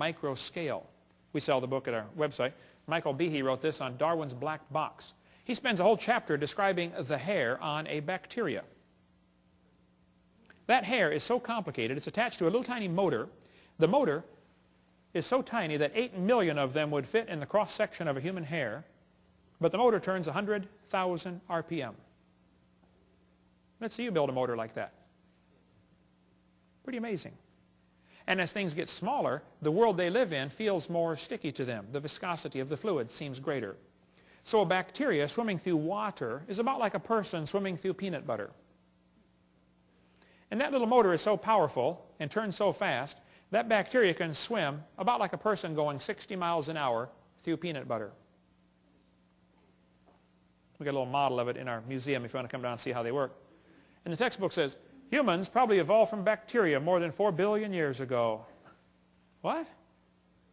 micro scale. We sell the book at our website. Michael Behe wrote this on Darwin's Black Box. He spends a whole chapter describing the hair on a bacteria. That hair is so complicated, it's attached to a little tiny motor. The motor is so tiny that 8 million of them would fit in the cross-section of a human hair, but the motor turns 100,000 RPM. Let's see you build a motor like that. Pretty amazing. And as things get smaller, the world they live in feels more sticky to them. The viscosity of the fluid seems greater. So a bacteria swimming through water is about like a person swimming through peanut butter. And that little motor is so powerful and turns so fast, that bacteria can swim about like a person going 60 miles an hour through peanut butter. We got a little model of it in our museum if you want to come down and see how they work. And the textbook says, humans probably evolved from bacteria more than 4 billion years ago. What?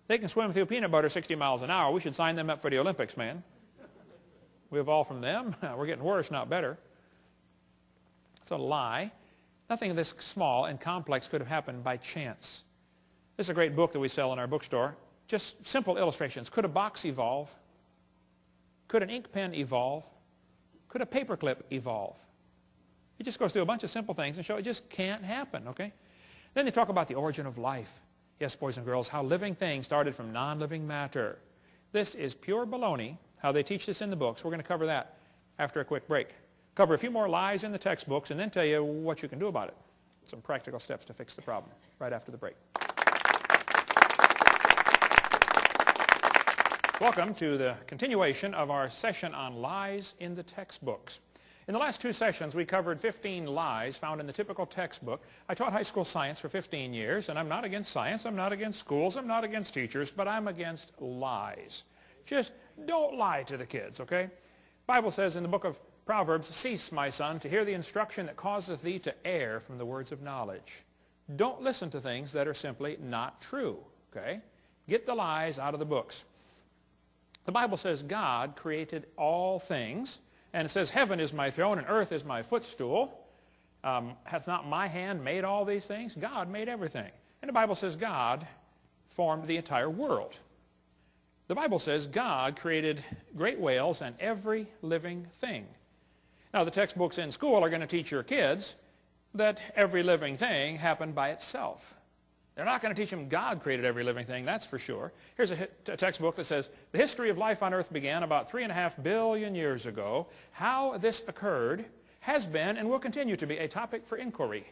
They can swim through peanut butter 60 miles an hour. We should sign them up for the Olympics, man. We evolved from them. We're getting worse, not better. It's a lie. Nothing this small and complex could have happened by chance. This is a great book that we sell in our bookstore. Just simple illustrations. Could a box evolve? Could an ink pen evolve? Could a paperclip evolve? It just goes through a bunch of simple things and show it just can't happen, okay? Then they talk about the origin of life. Yes, boys and girls, how living things started from non-living matter. This is pure baloney, how they teach this in the books. We're going to cover that after a quick break. Cover a few more lies in the textbooks and then tell you what you can do about it. Some practical steps to fix the problem right after the break. Welcome to the continuation of our session on lies in the textbooks. In the last 2 sessions, we covered 15 lies found in the typical textbook. I taught high school science for 15 years, and I'm not against science, I'm not against schools, I'm not against teachers, but I'm against lies. Just don't lie to the kids, okay? The Bible says in the book of Proverbs, cease, my son, to hear the instruction that causeth thee to err from the words of knowledge. Don't listen to things that are simply not true, okay? Get the lies out of the books. The Bible says God created all things, and it says heaven is my throne and earth is my footstool. Hath not my hand made all these things? God made everything. And the Bible says God formed the entire world. The Bible says God created great whales and every living thing. Now the textbooks in school are going to teach your kids that every living thing happened by itself. They're not going to teach them God created every living thing, that's for sure. Here's a textbook that says, the history of life on earth began about 3.5 billion years ago. How this occurred has been and will continue to be a topic for inquiry.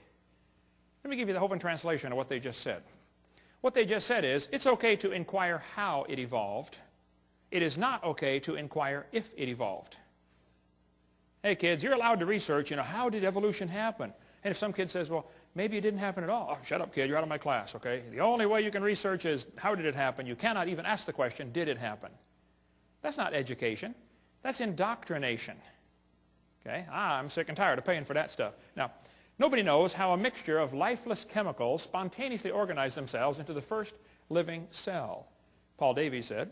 Let me give you the Hovind translation of what they just said. What they just said is, it's okay to inquire how it evolved. It is not okay to inquire if it evolved. Hey kids, you're allowed to research, how did evolution happen? And if some kid says, well, maybe it didn't happen at all. Oh, shut up, kid. You're out of my class, okay? The only way you can research is, how did it happen? You cannot even ask the question, did it happen? That's not education. That's indoctrination. Okay? I'm sick and tired of paying for that stuff. Now, nobody knows how a mixture of lifeless chemicals spontaneously organize themselves into the first living cell. Paul Davies said,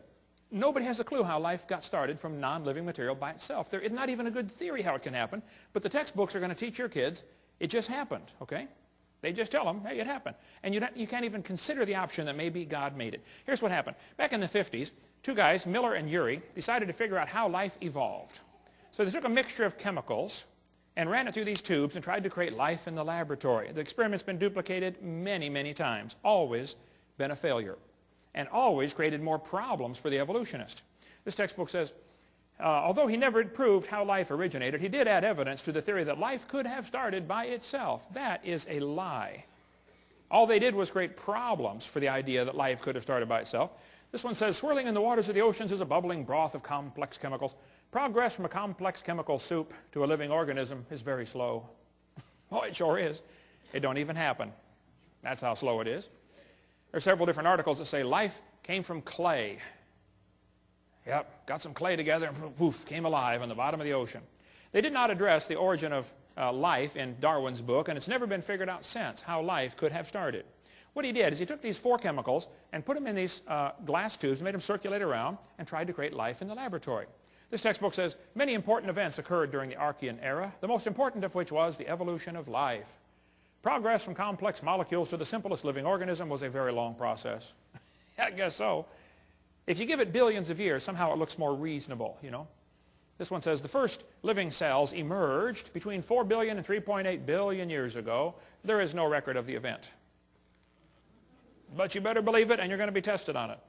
nobody has a clue how life got started from non-living material by itself. There is not even a good theory how it can happen, but the textbooks are going to teach your kids it just happened, okay? They just tell them, hey, it happened. And you can't even consider the option that maybe God made it. Here's what happened. Back in the 50s, 2 guys, Miller and Urey, decided to figure out how life evolved. So they took a mixture of chemicals and ran it through these tubes and tried to create life in the laboratory. The experiment's been duplicated many, many times, always been a failure, and always created more problems for the evolutionist. This textbook says, although he never proved how life originated, he did add evidence to the theory that life could have started by itself. That is a lie. All they did was create problems for the idea that life could have started by itself. This one says, swirling in the waters of the oceans is a bubbling broth of complex chemicals. Progress from a complex chemical soup to a living organism is very slow. Oh, it sure is. It don't even happen. That's how slow it is. There are several different articles that say life came from clay. Yep, got some clay together and poof, came alive on the bottom of the ocean. They did not address the origin of life in Darwin's book, and it's never been figured out since how life could have started. What he did is he took these 4 chemicals and put them in these glass tubes, made them circulate around, and tried to create life in the laboratory. This textbook says, many important events occurred during the Archean era, the most important of which was the evolution of life. Progress from complex molecules to the simplest living organism was a very long process. I guess so. If you give it billions of years, somehow it looks more reasonable, you know. This one says the first living cells emerged between 4 billion and 3.8 billion years ago. There is no record of the event. But you better believe it, and you're going to be tested on it.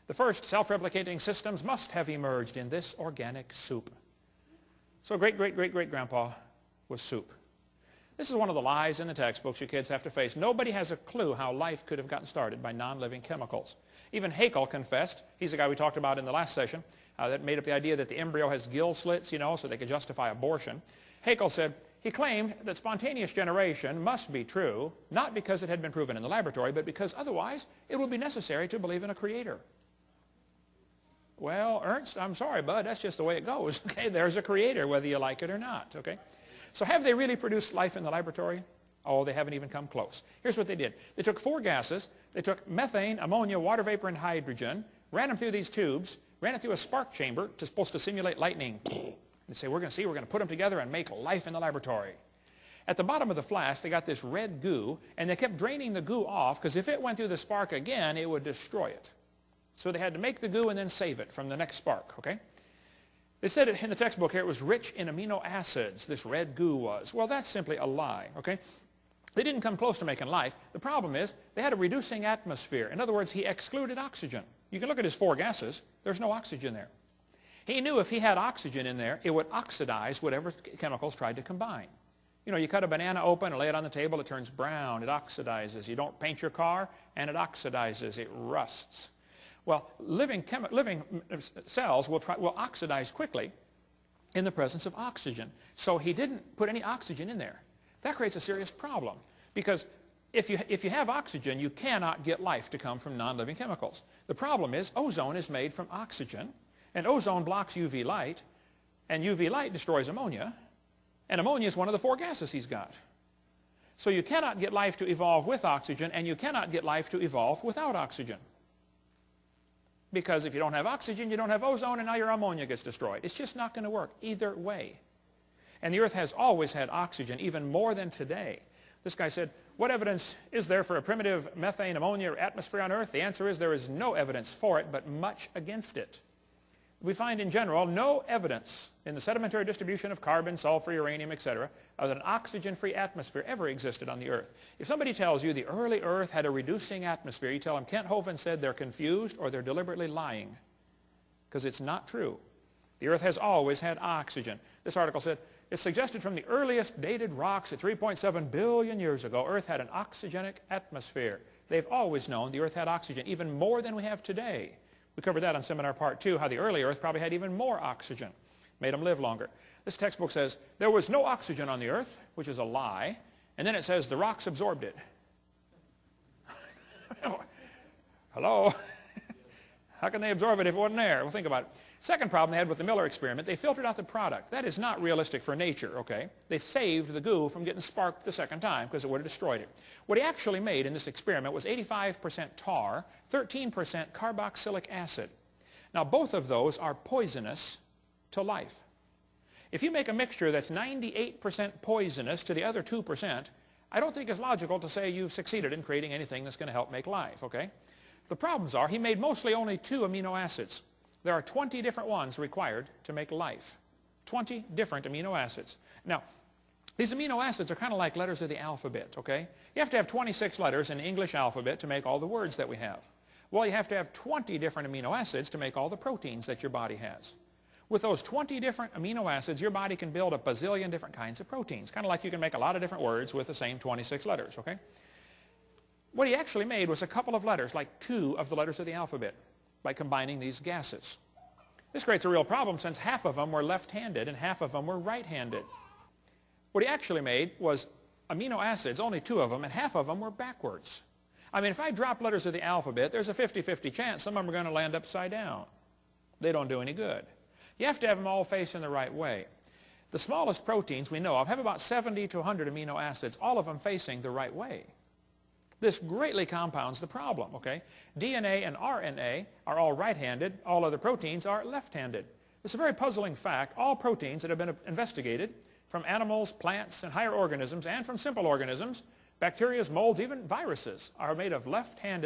The first self-replicating systems must have emerged in this organic soup. So great-great-great-great-grandpa was soup. This is one of the lies in the textbooks you kids have to face. Nobody has a clue how life could have gotten started by non-living chemicals. Even Haeckel confessed, he's the guy we talked about in the last session, that made up the idea that the embryo has gill slits, you know, so they could justify abortion. Haeckel said, he claimed that spontaneous generation must be true, not because it had been proven in the laboratory, but because otherwise it would be necessary to believe in a creator. Well, Ernst, I'm sorry, bud, that's just the way it goes. Okay, there's a creator, whether you like it or not, okay? So have they really produced life in the laboratory? Oh, they haven't even come close. Here's what they did. They took 4 gases. They took methane, ammonia, water vapor, and hydrogen, ran them through these tubes, ran it through a spark chamber supposed to simulate lightning. They say, we're going to put them together and make life in the laboratory. At the bottom of the flask, they got this red goo, and they kept draining the goo off, because if it went through the spark again, it would destroy it. So they had to make the goo and then save it from the next spark, okay? They said in the textbook here it was rich in amino acids, this red goo was. Well, that's simply a lie, okay? They didn't come close to making life. The problem is they had a reducing atmosphere. In other words, he excluded oxygen. You can look at his 4 gases. There's no oxygen there. He knew if he had oxygen in there, it would oxidize whatever chemicals tried to combine. You know, you cut a banana open and lay it on the table, it turns brown, it oxidizes. You don't paint your car, and it oxidizes, it rusts. Well, living cells will oxidize quickly in the presence of oxygen. So he didn't put any oxygen in there. That creates a serious problem, because if you have oxygen, you cannot get life to come from non-living chemicals. The problem is ozone is made from oxygen, and ozone blocks UV light, and UV light destroys ammonia, and ammonia is one of the 4 gases he's got. So you cannot get life to evolve with oxygen, and you cannot get life to evolve without oxygen. Because if you don't have oxygen, you don't have ozone, and now your ammonia gets destroyed. It's just not going to work either way. And the earth has always had oxygen, even more than today. This guy said, what evidence is there for a primitive methane ammonia atmosphere on earth? The answer is there is no evidence for it, but much against it. We find in general no evidence in the sedimentary distribution of carbon, sulfur, uranium, etc., of an oxygen-free atmosphere ever existed on the earth. If somebody tells you the early earth had a reducing atmosphere, you tell them Kent Hovind said they're confused or they're deliberately lying, because it's not true. The earth has always had oxygen. This article said, it's suggested from the earliest dated rocks at 3.7 billion years ago, earth had an oxygenic atmosphere. They've always known the earth had oxygen, even more than we have today. We covered that on seminar part 2, how the early earth probably had even more oxygen, made them live longer. This textbook says there was no oxygen on the earth, which is a lie, and then it says the rocks absorbed it. Hello? How can they absorb it if it wasn't there? Well, think about it. Second problem they had with the Miller experiment, they filtered out the product. That is not realistic for nature, okay? They saved the goo from getting sparked the second time because it would have destroyed it. What he actually made in this experiment was 85% tar, 13% carboxylic acid. Now, both of those are poisonous to life. If you make a mixture that's 98% poisonous to the other 2%, I don't think it's logical to say you've succeeded in creating anything that's going to help make life, okay? The problems are he made mostly only 2 amino acids. There are 20 different ones required to make life. 20 different amino acids. Now, these amino acids are kind of like letters of the alphabet, okay? You have to have 26 letters in the English alphabet to make all the words that we have. Well, you have to have 20 different amino acids to make all the proteins that your body has. With those 20 different amino acids, your body can build a bazillion different kinds of proteins, kind of like you can make a lot of different words with the same 26 letters, okay? What he actually made was a couple of letters, like 2 of the letters of the alphabet, by combining these gases. This creates a real problem since half of them were left-handed and half of them were right-handed. What he actually made was amino acids, only 2 of them, and half of them were backwards. I mean, if I drop letters of the alphabet, there's a 50-50 chance some of them are going to land upside down. They don't do any good. You have to have them all facing the right way. The smallest proteins we know of have about 70 to 100 amino acids, all of them facing the right way. This greatly compounds the problem, okay? DNA and RNA are all right-handed. All other proteins are left-handed. It's a very puzzling fact. All proteins that have been investigated from animals, plants, and higher organisms, and from simple organisms, bacteria, molds, even viruses, are made of left-handed